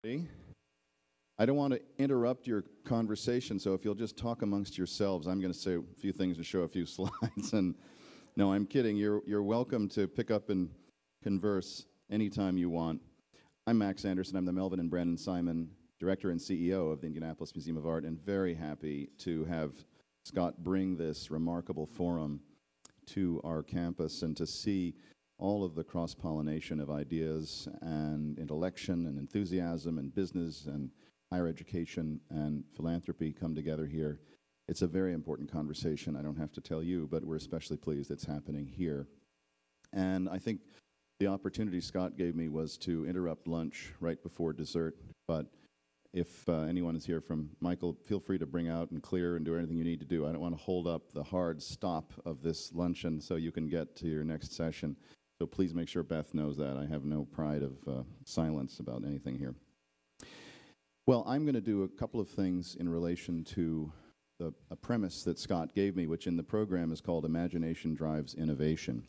I don't want to interrupt your conversation, so if you'll just talk amongst yourselves, I'm going to say a few things and show a few slides. And no, I'm kidding. You're welcome to pick up and converse anytime you want. I'm Max Anderson. I'm the Melvin and Brandon Simon Director and CEO of the Indianapolis Museum of Art, and very happy to have Scott bring this remarkable forum to our campus and to see all of the cross-pollination of ideas and intellection and enthusiasm and business and higher education and philanthropy come together here. It's a very important conversation. I don't have to tell you, but we're especially pleased it's happening here. And I think the opportunity Scott gave me was to interrupt lunch right before dessert, but if anyone is here from Michael, feel free to bring out and clear and do anything you need to do. I don't want to hold up the hard stop of this luncheon so you can get to your next session. So please make sure Beth knows that. I have no pride of silence about anything here. Well, I'm going to do a couple of things in relation to a premise that Scott gave me, which in the program is called Imagination Drives Innovation.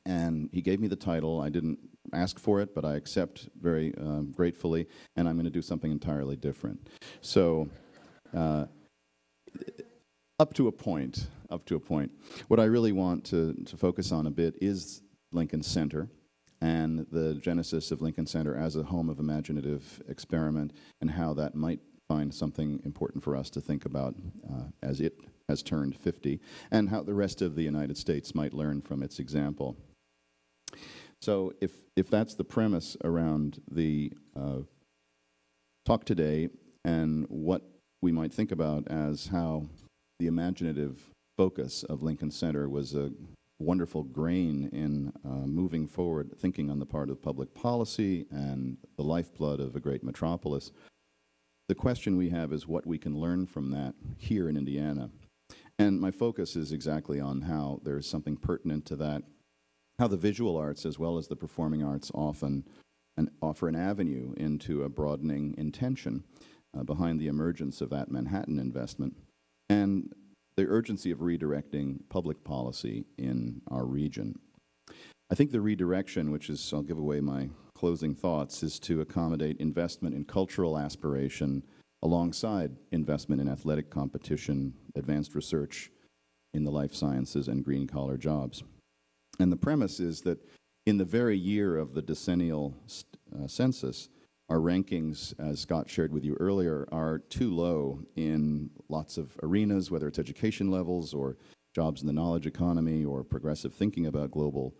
And he gave me the title. I didn't ask for it, but I accept very gratefully, and I'm going to do something entirely different. So up to a point. What I really want to focus on a bit is Lincoln Center and the genesis of Lincoln Center as a home of imaginative experiment and how that might find something important for us to think about as it has turned 50 and how the rest of the United States might learn from its example. So if that's the premise around the talk today and what we might think about as how the imaginative focus of Lincoln Center was a wonderful grain in moving forward thinking on the part of public policy and the lifeblood of a great metropolis. The question we have is what we can learn from that here in Indiana. And my focus is exactly on how there's something pertinent to that, how the visual arts as well as the performing arts often offer an avenue into a broadening intention behind the emergence of that Manhattan investment and the urgency of redirecting public policy in our region. I think the redirection, which is, I'll give away my closing thoughts, is to accommodate investment in cultural aspiration alongside investment in athletic competition, advanced research in the life sciences, and green-collar jobs. And the premise is that in the very year of the decennial census, our rankings, as Scott shared with you earlier, are too low in lots of arenas, whether it's education levels or jobs in the knowledge economy or progressive thinking about global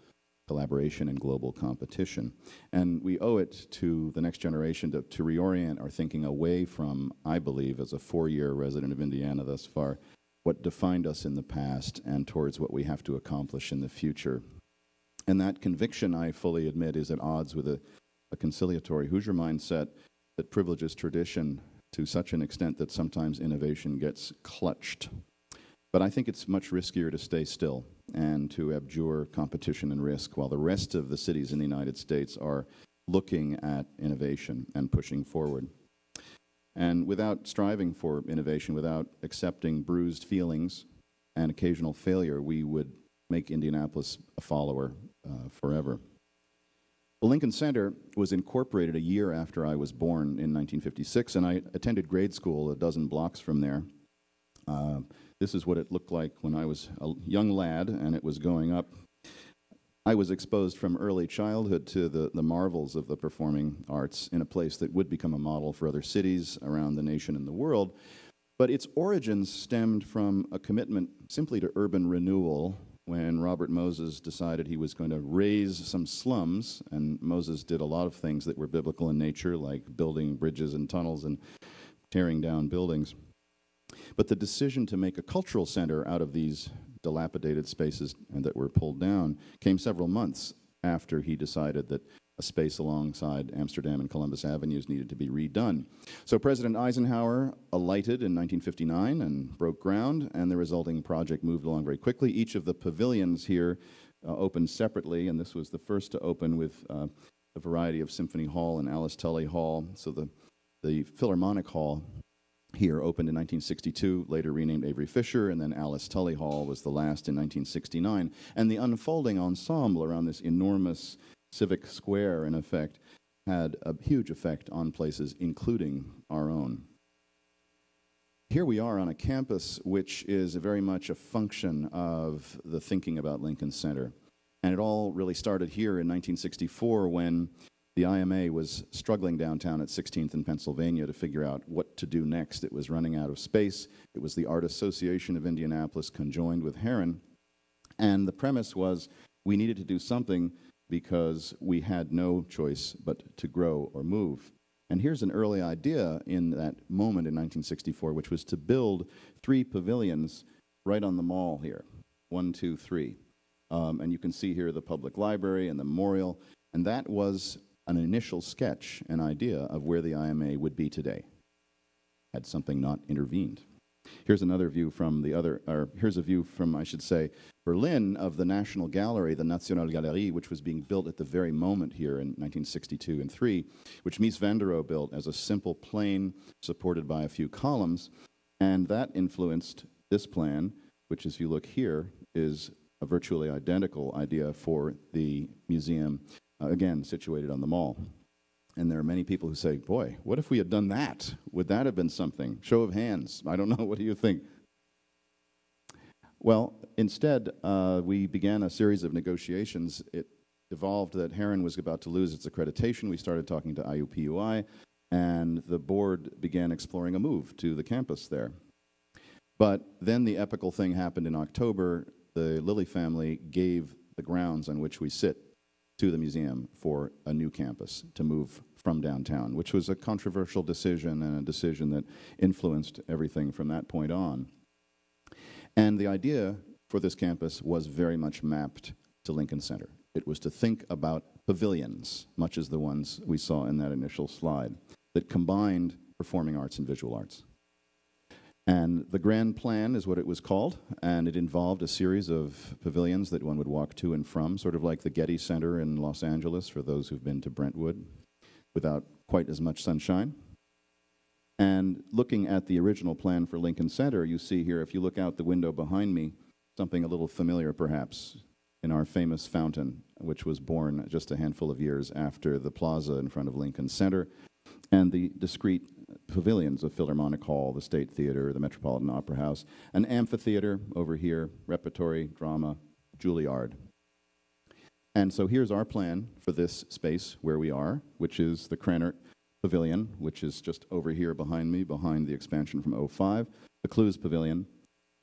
collaboration and global competition. And we owe it to the next generation to reorient our thinking away from, I believe, as a four-year resident of Indiana thus far, what defined us in the past and towards what we have to accomplish in the future. And that conviction, I fully admit, is at odds with a conciliatory Hoosier mindset that privileges tradition to such an extent that sometimes innovation gets clutched. But I think it's much riskier to stay still and to abjure competition and risk while the rest of the cities in the United States are looking at innovation and pushing forward. And without striving for innovation, without accepting bruised feelings and occasional failure, we would make Indianapolis a follower forever. The Lincoln Center was incorporated a year after I was born in 1956, and I attended grade school a dozen blocks from there. This is what it looked like when I was a young lad, and it was going up. I was exposed from early childhood to the marvels of the performing arts in a place that would become a model for other cities around the nation and the world. But its origins stemmed from a commitment simply to urban renewal when Robert Moses decided he was going to raise some slums, and Moses did a lot of things that were biblical in nature, like building bridges and tunnels and tearing down buildings. But the decision to make a cultural center out of these dilapidated spaces that were pulled down came several months after he decided that a space alongside Amsterdam and Columbus Avenues needed to be redone. So President Eisenhower alighted in 1959 and broke ground, and the resulting project moved along very quickly. Each of the pavilions here opened separately, and this was the first to open with a variety of Symphony Hall and Alice Tully Hall. So the Philharmonic Hall here opened in 1962, later renamed Avery Fisher, and then Alice Tully Hall was the last in 1969. And the unfolding ensemble around this enormous civic square, in effect, had a huge effect on places, including our own. Here we are on a campus which is very much a function of the thinking about Lincoln Center. And it all really started here in 1964 when the IMA was struggling downtown at 16th and Pennsylvania to figure out what to do next. It was running out of space. It was the Art Association of Indianapolis conjoined with Herron. And the premise was we needed to do something because we had no choice but to grow or move. And here's an early idea in that moment in 1964, which was to build 3 pavilions right on the mall here, 1, 2, 3. And you can see here the public library and the memorial. And that was an initial sketch, an idea of where the IMA would be today, had something not intervened. Here's another view from here's a view from, I should say, Berlin of the National Gallery, the Nationalgalerie, which was being built at the very moment here in 1962 and 3, which Mies van der Rohe built as a simple plane supported by a few columns. And that influenced this plan, which, as you look here, is a virtually identical idea for the museum, again, situated on the mall. And there are many people who say, boy, what if we had done that? Would that have been something? Show of hands. I don't know. What do you think? Well, instead, we began a series of negotiations. It evolved that Herron was about to lose its accreditation. We started talking to IUPUI, and the board began exploring a move to the campus there. But then the epical thing happened in October. The Lilly family gave the grounds on which we sit to the museum for a new campus to move from downtown, which was a controversial decision and a decision that influenced everything from that point on. And the idea for this campus was very much mapped to Lincoln Center. It was to think about pavilions, much as the ones we saw in that initial slide, that combined performing arts and visual arts. And the grand plan is what it was called, and it involved a series of pavilions that one would walk to and from, sort of like the Getty Center in Los Angeles, for those who've been to Brentwood, without quite as much sunshine. And looking at the original plan for Lincoln Center, you see here, if you look out the window behind me, something a little familiar perhaps, in our famous fountain, which was born just a handful of years after the plaza in front of Lincoln Center, and the discrete pavilions of Philharmonic Hall, the State Theater, the Metropolitan Opera House, an amphitheater over here, repertory, drama, Juilliard. And so here's our plan for this space where we are, which is the Krannert Pavilion, which is just over here behind me, behind the expansion from '05, the Clues Pavilion,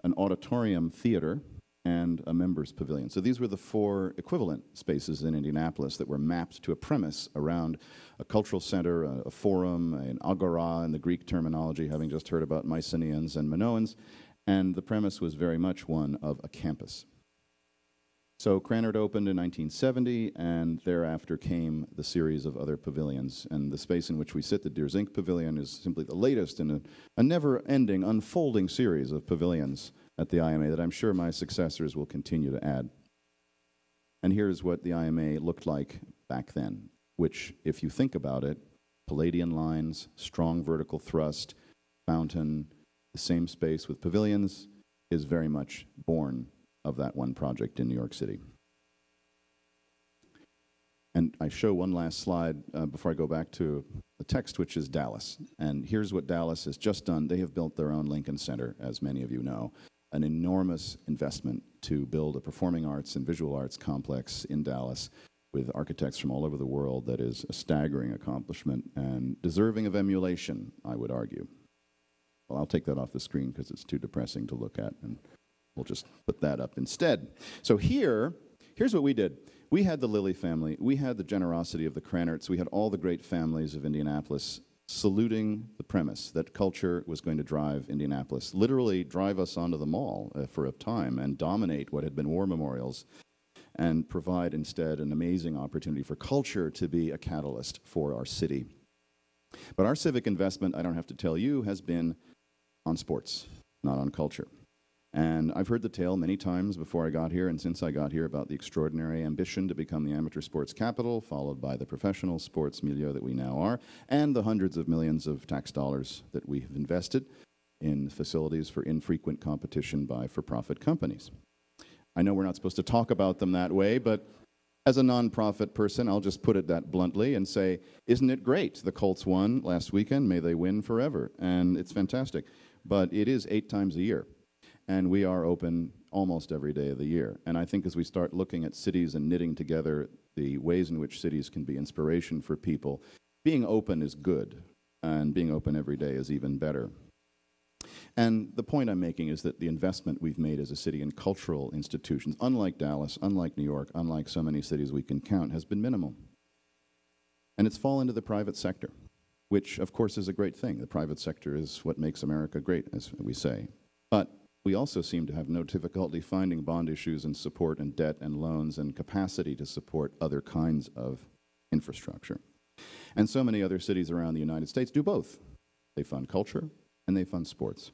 an auditorium theater, and a members pavilion. So these were the 4 equivalent spaces in Indianapolis that were mapped to a premise around a cultural center, a forum, an agora in the Greek terminology, having just heard about Mycenaeans and Minoans, and the premise was very much one of a campus. So Krannert opened in 1970, and thereafter came the series of other pavilions. And the space in which we sit, the Deer Zink Pavilion, is simply the latest in a never-ending, unfolding series of pavilions at the IMA that I'm sure my successors will continue to add. And here's what the IMA looked like back then, which, if you think about it, Palladian lines, strong vertical thrust, fountain, the same space with pavilions, is very much born of that one project in New York City. And I show one last slide before I go back to the text, which is Dallas. And here's what Dallas has just done. They have built their own Lincoln Center, as many of you know, an enormous investment to build a performing arts and visual arts complex in Dallas with architects from all over the world. That is a staggering accomplishment and deserving of emulation, I would argue. Well, I'll take that off the screen because it's too depressing to look at, and we'll just put that up instead. So here's what we did. We had the Lilly family. We had the generosity of the Krannerts. We had all the great families of Indianapolis saluting the premise that culture was going to drive Indianapolis, literally drive us onto the mall for a time and dominate what had been war memorials, and provide instead an amazing opportunity for culture to be a catalyst for our city. But our civic investment, I don't have to tell you, has been on sports, not on culture. And I've heard the tale many times before I got here and since I got here about the extraordinary ambition to become the amateur sports capital, followed by the professional sports milieu that we now are, and the hundreds of millions of tax dollars that we have invested in facilities for infrequent competition by for-profit companies. I know we're not supposed to talk about them that way, but As a nonprofit person, I'll just put it that bluntly and say, isn't it great? The Colts won last weekend. May they win forever. And it's fantastic. But it is 8 times a year. And we are open almost every day of the year. And I think as we start looking at cities and knitting together the ways in which cities can be inspiration for people, being open is good. And being open every day is even better. And the point I'm making is that the investment we've made as a city in cultural institutions, unlike Dallas, unlike New York, unlike so many cities we can count, has been minimal. And it's fallen to the private sector, which, of course, is a great thing. The private sector is what makes America great, as we say. But we also seem to have no difficulty finding bond issues and support and debt and loans and capacity to support other kinds of infrastructure. And so many other cities around the United States do both. They fund culture and they fund sports.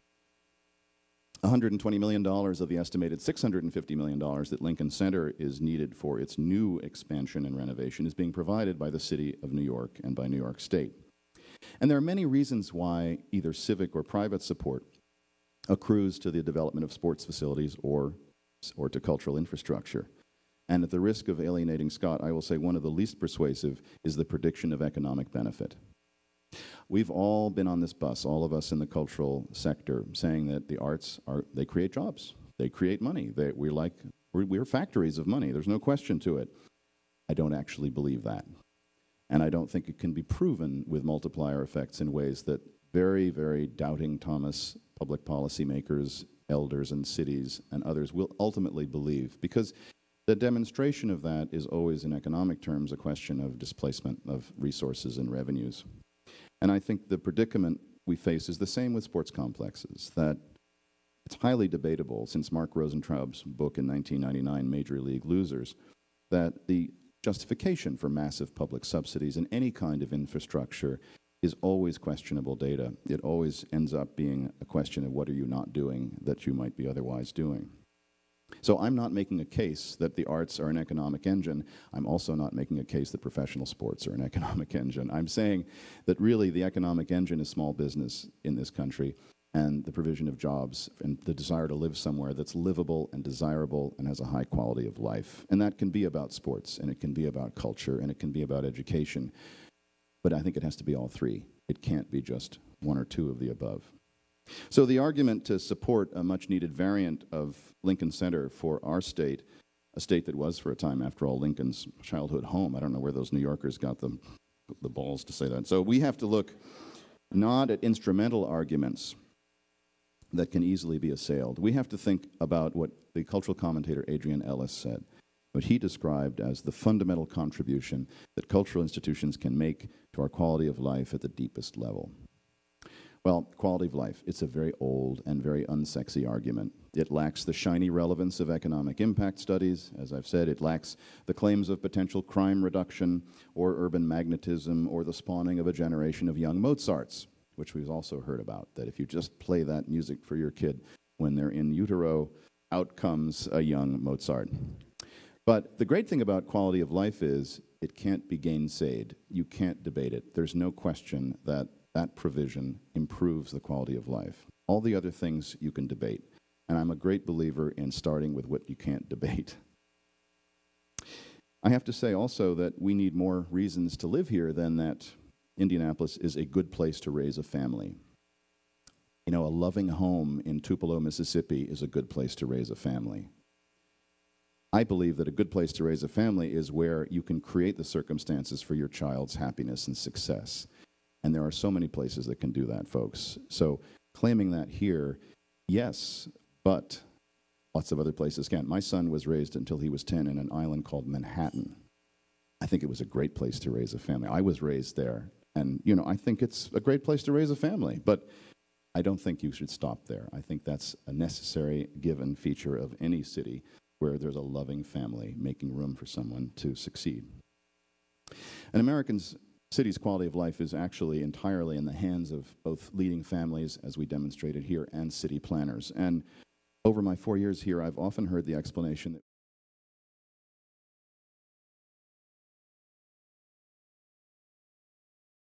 $120 million of the estimated $650 million that Lincoln Center is needed for its new expansion and renovation is being provided by the City of New York and by New York State. And there are many reasons why either civic or private support accrues to the development of sports facilities or to cultural infrastructure. And at the risk of alienating Scott, I will say one of the least persuasive is the prediction of economic benefit. We've all been on this bus, all of us in the cultural sector, saying that the arts they create jobs, they create money. We're factories of money. There's no question to it. I don't actually believe that. And I don't think it can be proven with multiplier effects in ways that very, very doubting Thomas public policy makers, elders, and cities and others will ultimately believe. Because the demonstration of that is always, in economic terms, a question of displacement of resources and revenues. And I think the predicament we face is the same with sports complexes, that it's highly debatable, since Mark Rosentraub's book in 1999, Major League Losers, that the justification for massive public subsidies in any kind of infrastructure is always questionable data. It always ends up being a question of what are you not doing that you might be otherwise doing. So I'm not making a case that the arts are an economic engine. I'm also not making a case that professional sports are an economic engine. I'm saying that really the economic engine is small business in this country and the provision of jobs and the desire to live somewhere that's livable and desirable and has a high quality of life. And that can be about sports, and it can be about culture, and it can be about education. But I think it has to be all three. It can't be just one or two of the above. So the argument to support a much-needed variant of Lincoln Center for our state, a state that was for a time, after all, Lincoln's childhood home. I don't know where those New Yorkers got the balls to say that. So we have to look not at instrumental arguments that can easily be assailed. We have to think about what the cultural commentator Adrian Ellis said, what he described as the fundamental contribution that cultural institutions can make to our quality of life at the deepest level. Well, quality of life, it's a very old and very unsexy argument. It lacks the shiny relevance of economic impact studies. As I've said, it lacks the claims of potential crime reduction or urban magnetism or the spawning of a generation of young Mozarts, which we've also heard about, that if you just play that music for your kid when they're in utero, out comes a young Mozart. But the great thing about quality of life is it can't be gainsaid. You can't debate it. There's no question that that provision improves the quality of life. All the other things you can debate. And I'm a great believer in starting with what you can't debate. I have to say also that we need more reasons to live here than that Indianapolis is a good place to raise a family. You know, a loving home in Tupelo, Mississippi is a good place to raise a family. I believe that a good place to raise a family is where you can create the circumstances for your child's happiness and success. And there are so many places that can do that, folks. So claiming that here, yes, but lots of other places can. My son was raised until he was 10 in an island called Manhattan. I think it was a great place to raise a family. I was raised there. And, you know, I think it's a great place to raise a family. But I don't think you should stop there. I think that's a necessary given feature of any city where there's a loving family making room for someone to succeed. An American's city's quality of life is actually entirely in the hands of both leading families, as we demonstrated here, and city planners. And over my 4 years here, I've often heard the explanation that